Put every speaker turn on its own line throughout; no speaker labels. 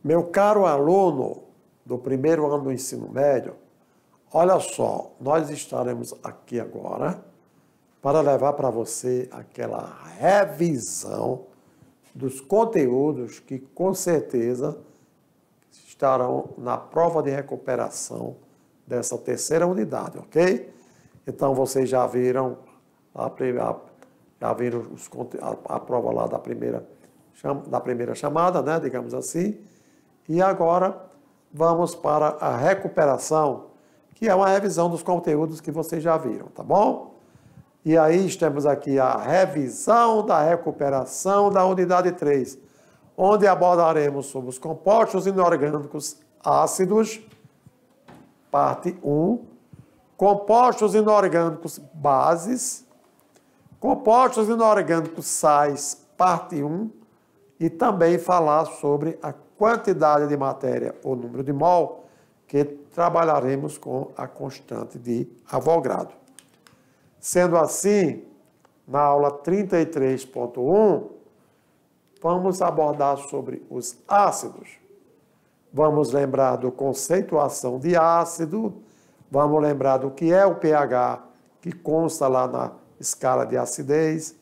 Meu caro aluno do primeiro ano do ensino médio, olha só, nós estaremos aqui agora para levar para você aquela revisão dos conteúdos que com certeza estarão na prova de recuperação dessa terceira unidade, ok? Então vocês já viram a prova lá da primeira chamada, né, digamos assim. E agora vamos para a recuperação, que é uma revisão dos conteúdos que vocês já viram, tá bom? E aí temos aqui a revisão da recuperação da unidade 3, onde abordaremos sobre os compostos inorgânicos ácidos, parte 1, compostos inorgânicos bases, compostos inorgânicos sais, parte 1, e também falar sobre a quantidade de matéria ou número de mol, que trabalharemos com a constante de Avogadro. Sendo assim, na aula 33.1, vamos abordar sobre os ácidos. Vamos lembrar do conceituação de ácido, vamos lembrar do que é o pH, que consta lá na escala de acidez.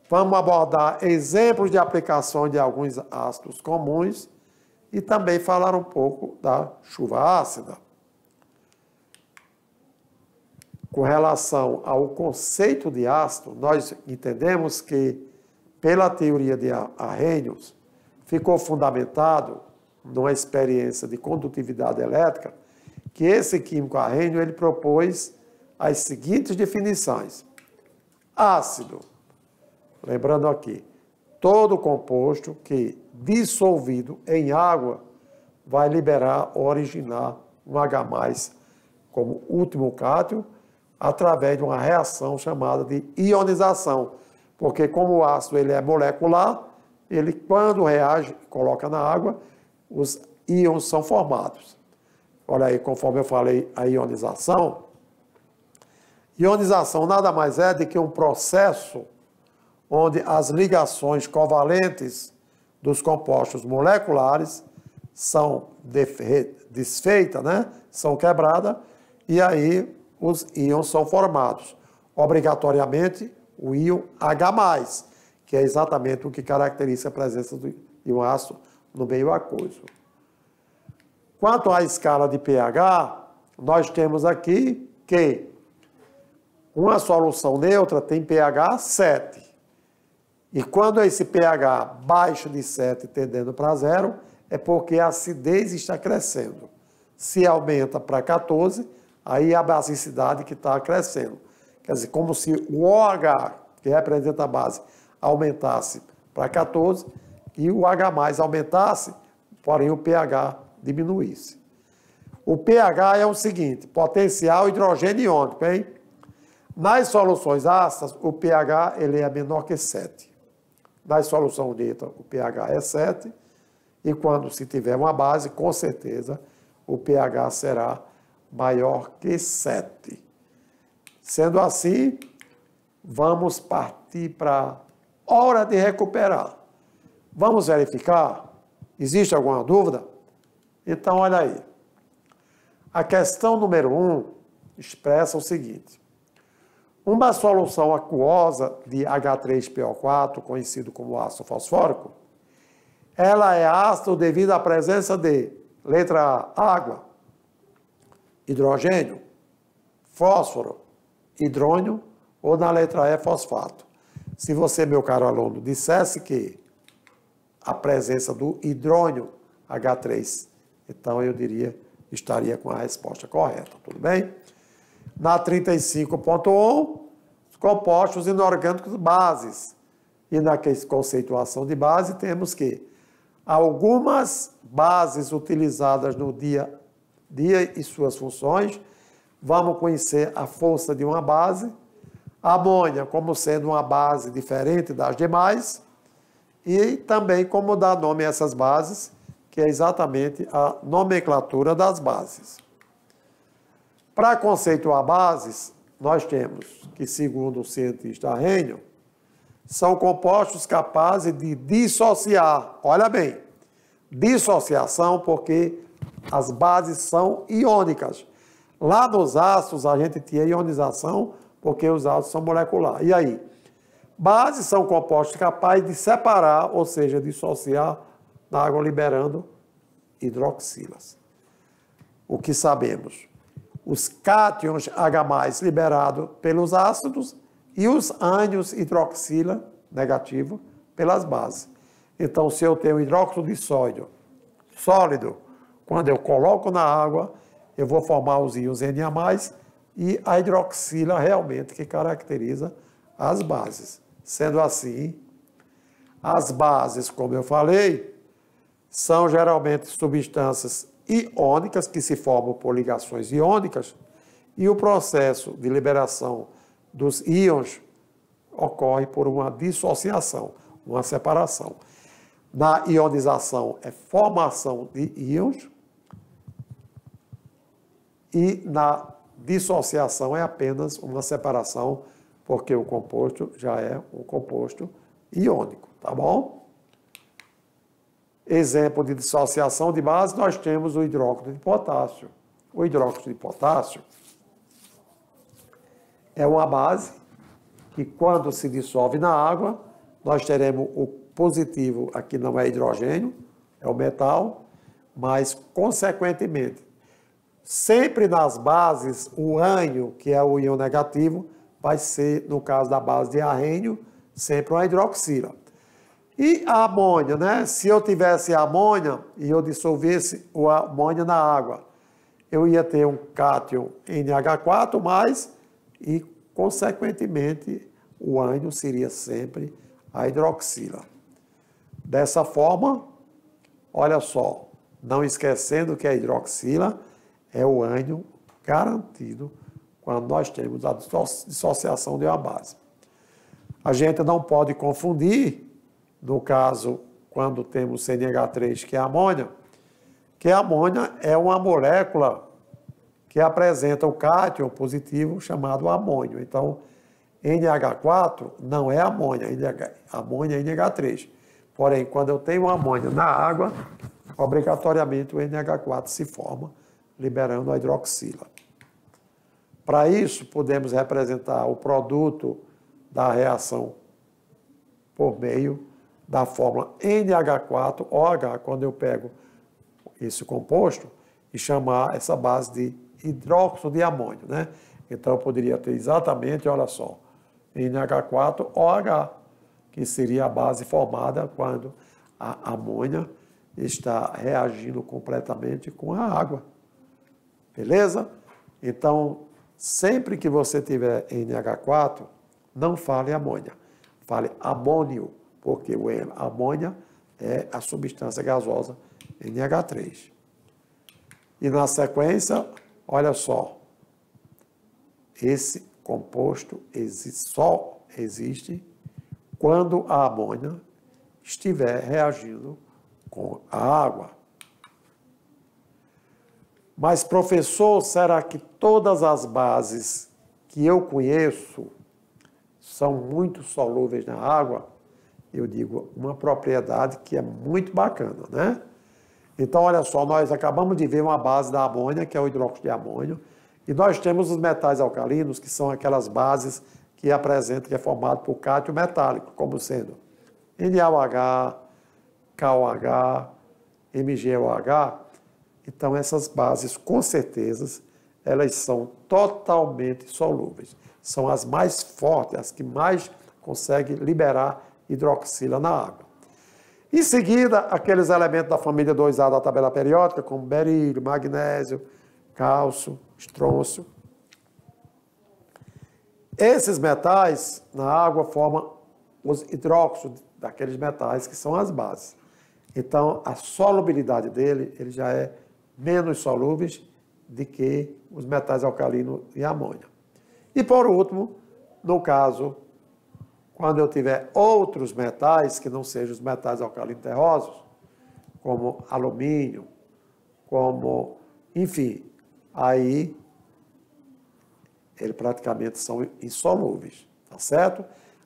Vamos abordar exemplos de aplicação de alguns ácidos comuns e também falar um pouco da chuva ácida. Com relação ao conceito de ácido, nós entendemos que, pela teoria de Arrhenius, ficou fundamentado numa experiência de condutividade elétrica, que esse químico Arrhenius ele propôs as seguintes definições. Ácido, lembrando aqui, todo composto que, dissolvido em água, vai liberar ou originar um H+, como último cátion, através de uma reação chamada de ionização. Porque como o ácido ele é molecular, ele quando reage, coloca na água, os íons são formados. Olha aí, conforme eu falei, a ionização. Ionização nada mais é do que um processo onde as ligações covalentes dos compostos moleculares são desfeitas, né? São quebradas, e aí os íons são formados. Obrigatoriamente, o íon H+, que é exatamente o que caracteriza a presença de um ácido no meio aquoso. Quanto à escala de pH, nós temos aqui que uma solução neutra tem pH 7. E quando esse pH baixa de 7 tendendo para 0, é porque a acidez está crescendo. Se aumenta para 14, aí a basicidade que está crescendo. Quer dizer, como se o OH, que representa a base, aumentasse para 14 e o H+ aumentasse, porém o pH diminuísse. O pH é o seguinte, potencial hidrogênio iônico, hein? Nas soluções ácidas, o pH ele é menor que 7. Nas soluções neutras, o pH é 7. E quando se tiver uma base, com certeza, o pH será maior que 7. Sendo assim, vamos partir para a hora de recuperar. Vamos verificar? Existe alguma dúvida? Então, olha aí. A questão número 1 expressa o seguinte. Uma solução aquosa de H3PO4, conhecido como ácido fosfórico, ela é ácido devido à presença de, letra A, água, hidrogênio, fósforo, hidrônio, ou na letra E, fosfato. Se você, meu caro aluno, dissesse que a presença do hidrônio H3, então eu diria, estaria com a resposta correta, tudo bem? Na 35.1, compostos inorgânicos bases. E na conceituação de base, temos que algumas bases utilizadas no dia e suas funções, vamos conhecer a força de uma base, a amônia como sendo uma base diferente das demais, e também como dar nome a essas bases, que é exatamente a nomenclatura das bases. Para conceituar bases, nós temos que, segundo o cientista Arrhenius, são compostos capazes de dissociar, olha bem, dissociação porque as bases são iônicas. Lá nos ácidos a gente tinha ionização porque os ácidos são moleculares. E aí? Bases são compostos capazes de separar, ou seja, dissociar na água, liberando hidroxilas. O que sabemos? Os cátions H+, liberados pelos ácidos e os ânions hidroxila, negativo, pelas bases. Então, se eu tenho hidróxido de sódio sólido, quando eu coloco na água, eu vou formar os íons Na+, e a hidroxila realmente que caracteriza as bases. Sendo assim, as bases, como eu falei, são geralmente substâncias iônicas que se formam por ligações iônicas e o processo de liberação dos íons ocorre por uma dissociação, uma separação. Na ionização é formação de íons e na dissociação é apenas uma separação, porque o composto já é um composto iônico, tá bom? Exemplo de dissociação de base, nós temos o hidróxido de potássio. O hidróxido de potássio é uma base que, quando se dissolve na água, nós teremos o positivo, aqui não é hidrogênio, é o metal, mas, consequentemente, sempre nas bases, o ânion, que é o íon negativo, vai ser, no caso da base de arrênio, sempre uma hidroxila. E a amônia, né? Se eu tivesse amônia e eu dissolvesse o amônia na água, eu ia ter um cátion NH4+, e, consequentemente, o ânion seria sempre a hidroxila. Dessa forma, olha só, não esquecendo que a hidroxila é o ânion garantido quando nós temos a dissociação de uma base. A gente não pode confundir, no caso, quando temos CNH3, que é a amônia é uma molécula que apresenta o cátion positivo chamado amônio. Então, NH4 não é amônia, amônia é NH3. Porém, quando eu tenho amônia na água, obrigatoriamente o NH4 se forma, liberando a hidroxila. Para isso, podemos representar o produto da reação por meio da fórmula NH4OH, quando eu pego esse composto e chamar essa base de hidróxido de amônio, né? Então, eu poderia ter exatamente, olha só, NH4OH, que seria a base formada quando a amônia está reagindo completamente com a água. Beleza? Então, sempre que você tiver NH4, não fale amônia, fale amônio, porque o amônia é a substância gasosa NH3. E na sequência, olha só, esse composto só existe quando a amônia estiver reagindo com a água. Mas, professor, será que todas as bases que eu conheço são muito solúveis na água? Eu digo, uma propriedade que é muito bacana, né? Então, olha só, nós acabamos de ver uma base da amônia, que é o hidróxido de amônio, e nós temos os metais alcalinos, que são aquelas bases que apresentam, que é formado por cátion metálico, como sendo NaOH, KOH, MgOH. Então, essas bases, com certeza, elas são totalmente solúveis. São as mais fortes, as que mais conseguem liberar hidroxila na água. Em seguida, aqueles elementos da família 2A da tabela periódica, como berílio, magnésio, cálcio, estrôncio. Esses metais, na água, formam os hidróxidos daqueles metais que são as bases. Então, a solubilidade dele, ele já é menos solúveis do que os metais alcalinos e amônia. E, por último, no caso, quando eu tiver outros metais, que não sejam os metais alcalinos terrosos, como alumínio, como, enfim, aí eles praticamente são insolúveis, tá certo?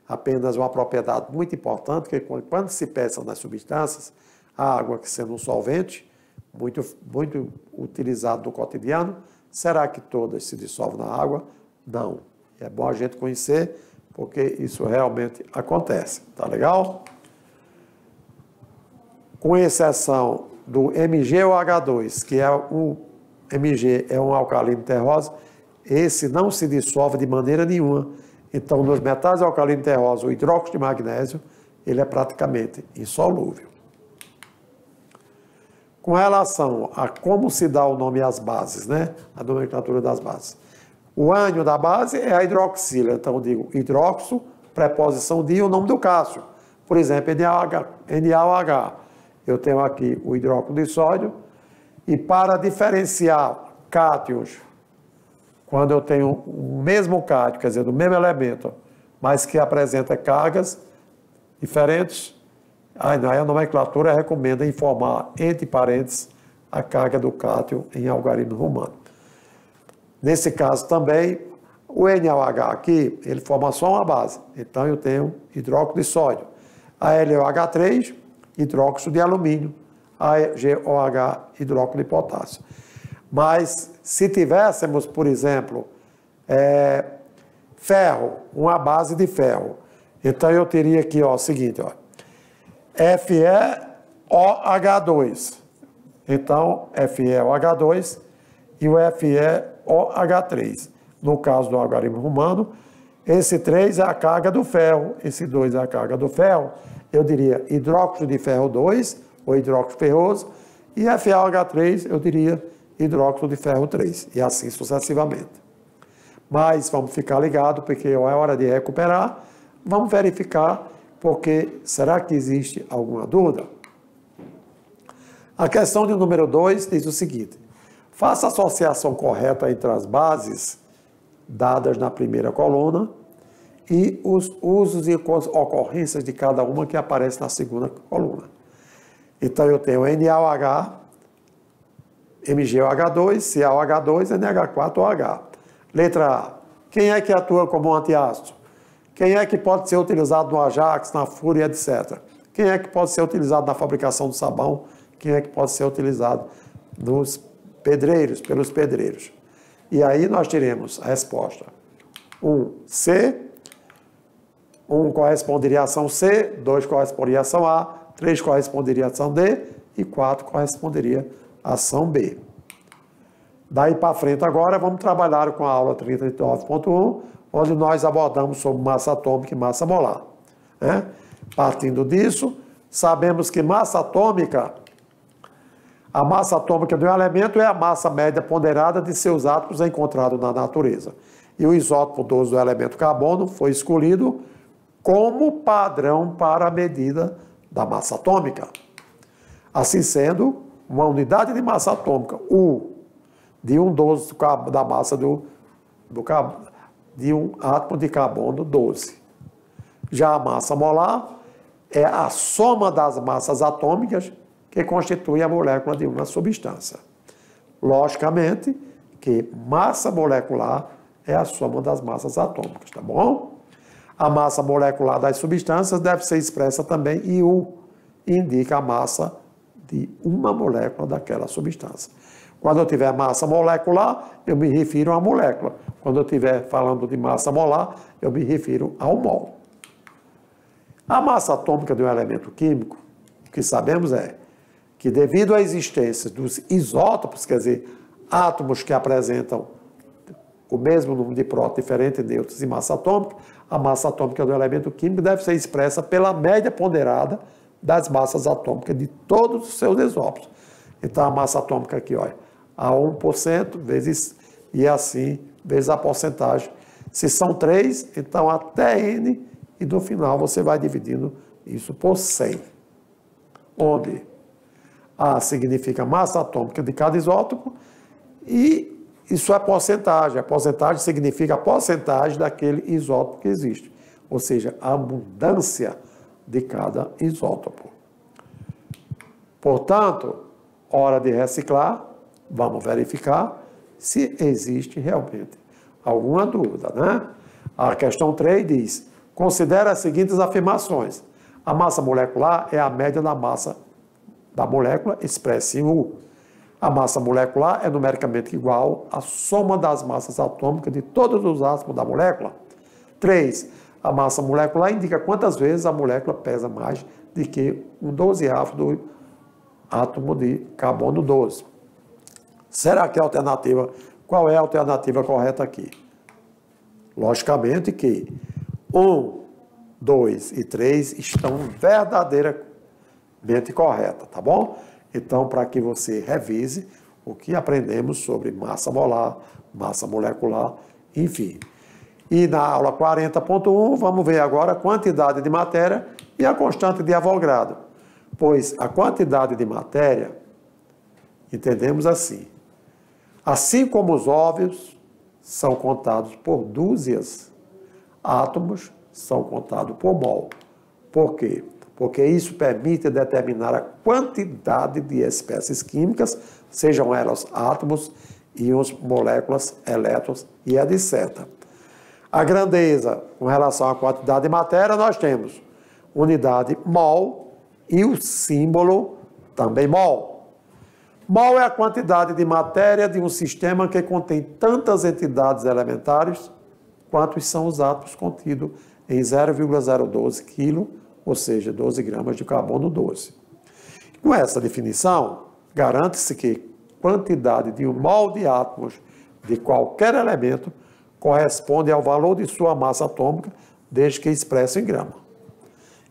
Apenas uma propriedade muito importante, que quando se pensam nas substâncias, a água que sendo um solvente muito utilizado no cotidiano, será que todas se dissolvem na água? Não. É bom a gente conhecer, porque isso realmente acontece. Tá legal? Com exceção do MgOH2, que é o Mg é um alcalino terroso, esse não se dissolve de maneira nenhuma. Então, nos metais alcalinos terrosos, o hidróxido de magnésio, ele é praticamente insolúvel. Com relação a como se dá o nome às bases, né? A nomenclatura das bases. O ânion da base é a hidroxila. Então, eu digo hidróxido, preposição de, o nome do Cássio. Por exemplo, NaOH. Eu tenho aqui o hidróxido de sódio. E para diferenciar cátions, quando eu tenho o mesmo cátion, quer dizer, do mesmo elemento, mas que apresenta cargas diferentes, aí a nomenclatura recomenda informar entre parênteses a carga do cátion em algarismo romano. Nesse caso também, o NaOH aqui, ele forma só uma base. Então, eu tenho hidróxido de sódio. A LOH3, hidróxido de alumínio. A GOH, hidróxido de potássio. Mas, se tivéssemos, por exemplo, ferro, uma base de ferro, então eu teria aqui, ó, o seguinte, ó, FeOH2. Então, FeOH2 e o FeOH3. No caso do algarismo romano, esse 3 é a carga do ferro, esse 2 é a carga do ferro. Eu diria hidróxido de ferro 2, ou hidróxido ferroso, e FeOH3, eu diria hidróxido de ferro 3, e assim sucessivamente. Mas vamos ficar ligados, porque é hora de recuperar, vamos verificar, porque será que existe alguma dúvida? A questão de número 2 diz o seguinte: faça a associação correta entre as bases dadas na primeira coluna e os usos e ocorrências de cada uma que aparece na segunda coluna. Então, eu tenho NaOH, MgOH2, CaOH2, NH4OH. Letra A. Quem é que atua como antiácido? Quem é que pode ser utilizado no Ajax, na Fúria, etc.? Quem é que pode ser utilizado na fabricação do sabão? Quem é que pode ser utilizado nos pedreiros, pelos pedreiros? E aí nós teremos a resposta. C, 1 corresponderia à ação C, 2 corresponderia à ação A, 3 corresponderia à ação D e 4 corresponderia à ação B. Daí para frente agora vamos trabalhar com a aula 39.1, onde nós abordamos sobre massa atômica e massa molar. Né? Partindo disso, sabemos que massa atômica, a massa atômica de um elemento é a massa média ponderada de seus átomos encontrados na natureza. E o isótopo 12 do elemento carbono foi escolhido como padrão para a medida da massa atômica. Assim sendo, uma unidade de massa atômica, U, de 1/12 da massa de um átomo de carbono 12. Já a massa molar é a soma das massas atômicas que constitui a molécula de uma substância. Logicamente que massa molecular é a soma das massas atômicas, tá bom? A massa molecular das substâncias deve ser expressa também em U, indica a massa de uma molécula daquela substância. Quando eu tiver massa molecular, eu me refiro à molécula. Quando eu estiver falando de massa molar, eu me refiro ao mol. A massa atômica de um elemento químico, o que sabemos é que devido à existência dos isótopos, quer dizer, átomos que apresentam o mesmo número de prótons, diferentes nêutrons e massa atômica, a massa atômica do elemento químico deve ser expressa pela média ponderada das massas atômicas de todos os seus isótopos. Então, a massa atômica aqui, olha, a 1% vezes, e assim, vezes a porcentagem. Se são 3, então até N, e no final você vai dividindo isso por 100. Onde A significa massa atômica de cada isótopo, e isso é porcentagem. A porcentagem significa a porcentagem daquele isótopo que existe. Ou seja, a abundância de cada isótopo. Portanto, hora de reciclar, vamos verificar se existe realmente alguma dúvida, né? A questão 3 diz: considere as seguintes afirmações. A massa molecular é a média da massa da molécula expressa em U. A massa molecular é numericamente igual à soma das massas atômicas de todos os átomos da molécula. 3. A massa molecular indica quantas vezes a molécula pesa mais do que um 12º do átomo de carbono 12. Será que a alternativa, qual é a alternativa correta aqui? Logicamente que 1, 2 e 3 estão verdadeiramente corretas, tá bom? Então, para que você revise o que aprendemos sobre massa molar, massa molecular, enfim. E na aula 40.1, vamos ver agora a quantidade de matéria e a constante de Avogadro. Pois a quantidade de matéria, entendemos assim. Assim como os óvulos são contados por dúzias, átomos são contados por mol. Por quê? Porque isso permite determinar a quantidade de espécies químicas, sejam elas átomos, íons, moléculas, elétrons e etc. A grandeza com relação à quantidade de matéria, nós temos unidade mol e o símbolo também mol. Mol é a quantidade de matéria de um sistema que contém tantas entidades elementares quantos são os átomos contidos em 0,012 kg, ou seja, 12 gramas de carbono 12. Com essa definição, garante-se que quantidade de um mol de átomos de qualquer elemento corresponde ao valor de sua massa atômica, desde que expresso em grama.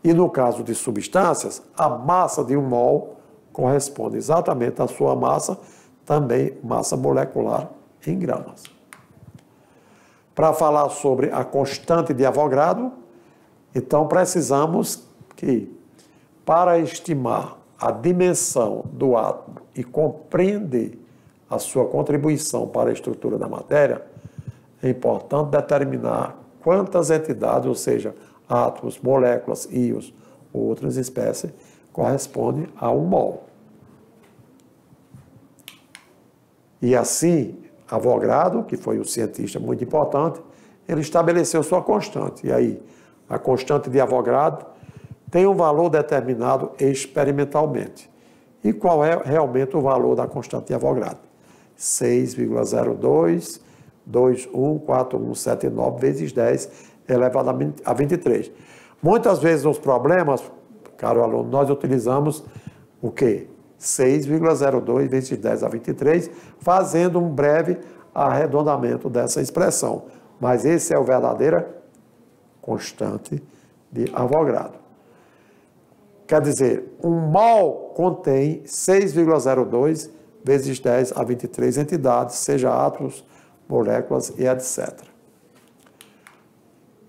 E no caso de substâncias, a massa de um mol corresponde exatamente à sua massa, também massa molecular em gramas. Para falar sobre a constante de Avogadro, então precisamos que, para estimar a dimensão do átomo e compreender a sua contribuição para a estrutura da matéria, é importante determinar quantas entidades, ou seja, átomos, moléculas, íons ou outras espécies, correspondem a um mol. E assim, Avogadro, que foi um cientista muito importante, ele estabeleceu sua constante. E aí, a constante de Avogadro tem um valor determinado experimentalmente. E qual é realmente o valor da constante de Avogadro? 6,02214179 vezes 10 elevado a 23. Muitas vezes nos problemas, caro aluno, nós utilizamos o quê? 6,02 vezes 10 a 23, fazendo um breve arredondamento dessa expressão. Mas esse é o verdadeiro constante de Avogadro. Quer dizer, um mol contém 6,02 vezes 10 a 23 entidades, seja átomos, moléculas e etc.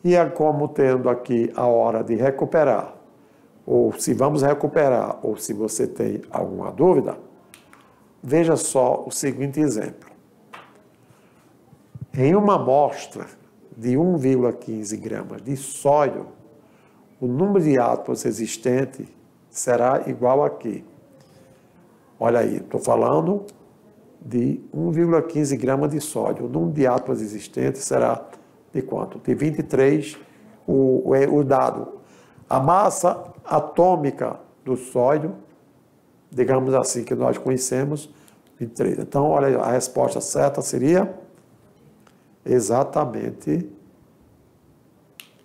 E é como tendo aqui a hora de recuperar, ou se vamos recuperar, ou se você tem alguma dúvida, veja só o seguinte exemplo. Em uma amostra de 1,15 gramas de sódio, o número de átomos existente será igual a quê? Olha aí, estou falando de 1,15 gramas de sódio. O número de átomos existentes será de quanto? De 23, o dado. A massa atômica do sódio, digamos assim, que nós conhecemos, 23. Então, olha aí, a resposta certa seria exatamente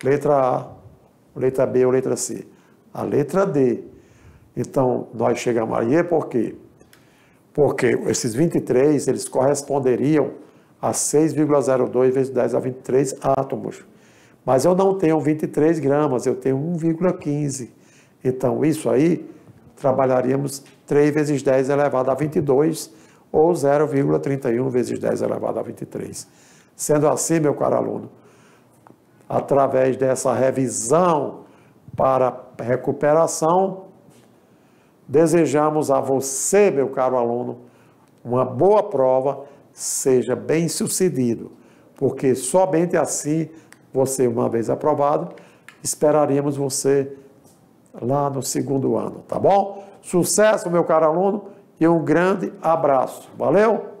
letra A, letra B ou letra C. A letra D. Então, nós chegamos aí por quê? Porque esses 23, eles corresponderiam a 6,02 vezes 10 a 23 átomos. Mas eu não tenho 23 gramas, eu tenho 1,15. Então, isso aí, trabalharíamos 3 vezes 10 elevado a 22, ou 0,31 vezes 10 elevado a 23. Sendo assim, meu caro aluno, através dessa revisão para recuperação, desejamos a você, meu caro aluno, uma boa prova, seja bem sucedido, porque somente assim, você uma vez aprovado, esperaríamos você lá no segundo ano, tá bom? Sucesso, meu caro aluno, e um grande abraço. Valeu?